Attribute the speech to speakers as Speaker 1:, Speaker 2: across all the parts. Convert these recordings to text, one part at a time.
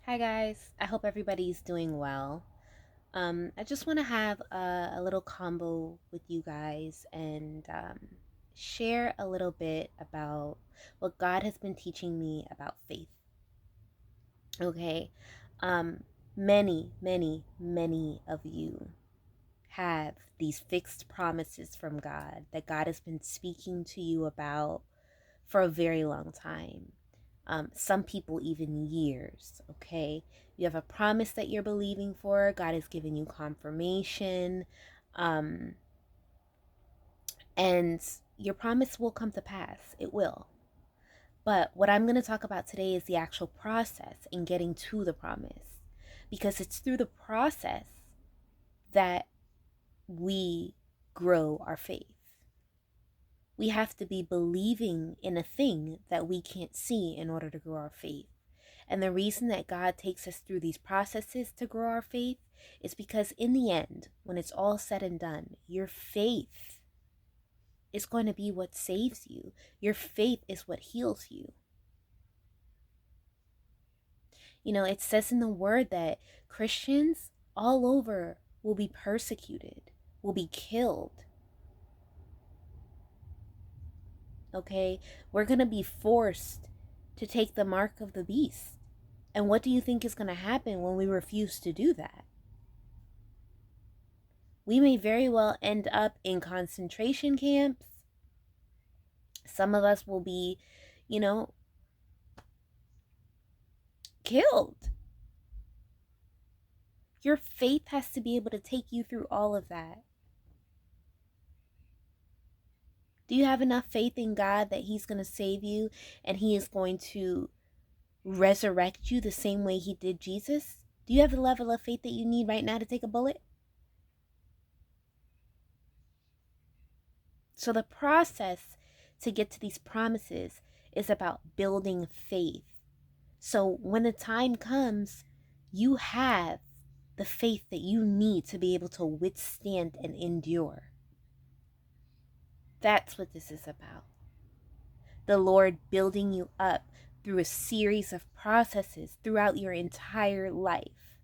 Speaker 1: Hi guys, I hope everybody's doing well. I just want to have a little combo with you guys and share a little bit about what God has been teaching me about faith. Okay, um, many of you have these fixed promises from God that God has been speaking to you about for a very long time. Some people even years. Okay, you have a promise that you're believing for. God has given you confirmation, um, and your promise will come to pass. It will. But what I'm going to talk about today is the actual process in getting to the promise, because it's through the process that we grow our faith. We have to be believing in a thing that we can't see in order to grow our faith. And the reason that God takes us through these processes to grow our faith is because in the end, when it's all said and done, your faith is going to be what saves you. Your faith is what heals you. You know, it says in the word that Christians all over will be persecuted, will be killed. Okay? We're going to be forced to take the mark of the beast. And what do you think is going to happen when we refuse to do that? We may very well end up in concentration camps. Some of us will be, you know, killed. Your faith has to be able to take you through all of that. Do you have enough faith in God that He's going to save you and He is going to resurrect you the same way He did Jesus? Do you have the level of faith that you need right now to take a bullet? So the process to get to these promises is about building faith. So when the time comes, you have the faith that you need to be able to withstand and endure. That's what this is about. The Lord building you up through a series of processes throughout your entire life.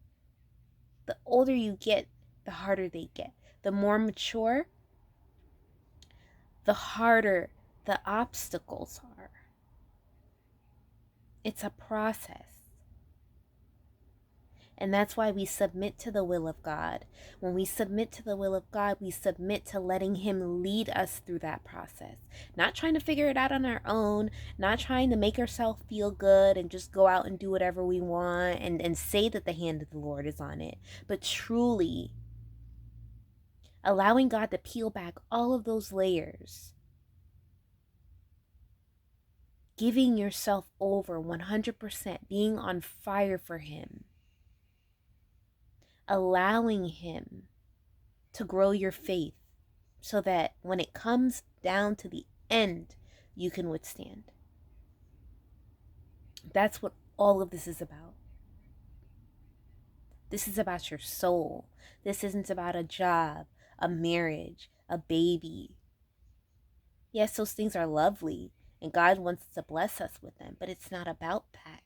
Speaker 1: The older you get, the harder they get. The more mature, the harder the obstacles are. It's a process. And that's why we submit to the will of God. When we submit to the will of God, we submit to letting Him lead us through that process. Not trying to figure it out on our own, not trying to make ourselves feel good and just go out and do whatever we want and say that the hand of the Lord is on it, but truly allowing God to peel back all of those layers, giving yourself over 100%, being on fire for Him, allowing Him to grow your faith so that when it comes down to the end, you can withstand. That's what all of this is about. This is about your soul. This isn't about a job, a marriage, a baby. Yes, those things are lovely, and God wants to bless us with them, but it's not about that.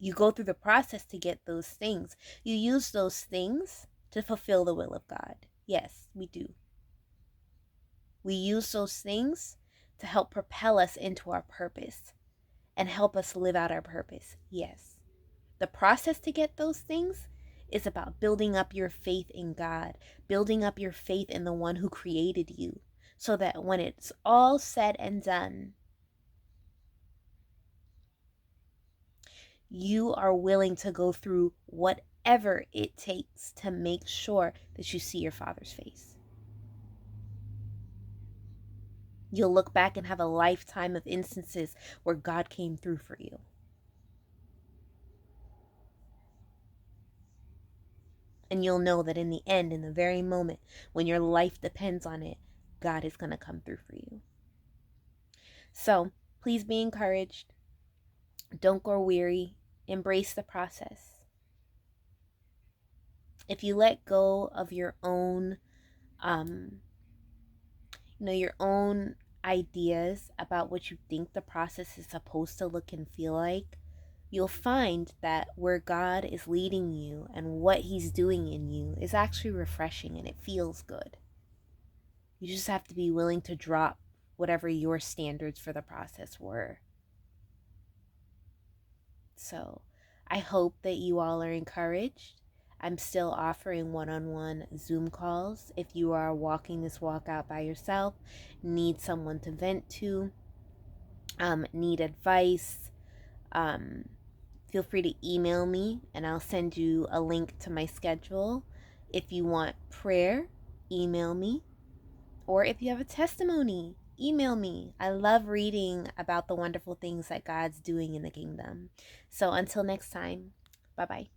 Speaker 1: You go through the process to get those things. You use those things to fulfill the will of God. Yes, we do. We use those things to help propel us into our purpose and help us live out our purpose. Yes. The process to get those things is about building up your faith in God, building up your faith in the one who created you, so that when it's all said and done, you are willing to go through whatever it takes to make sure that you see your Father's face. You'll look back and have a lifetime of instances where God came through for you. And you'll know that in the end, in the very moment when your life depends on it, God is going to come through for you. So please be encouraged. Don't grow weary. Embrace the process. If you let go of your own, um, your own ideas about what you think the process is supposed to look and feel like, you'll find that where God is leading you and what He's doing in you is actually refreshing and it feels good. You just have to be willing to drop whatever your standards for the process were. So I hope that you all are encouraged. I'm still offering one-on-one Zoom calls if you are walking this walk out by yourself, need someone to vent to, need advice. Feel free to email me and I'll send you a link to my schedule. If you want prayer, email me. Or if you have a testimony, email me. I love reading about the wonderful things that God's doing in the kingdom. So until next time, bye bye.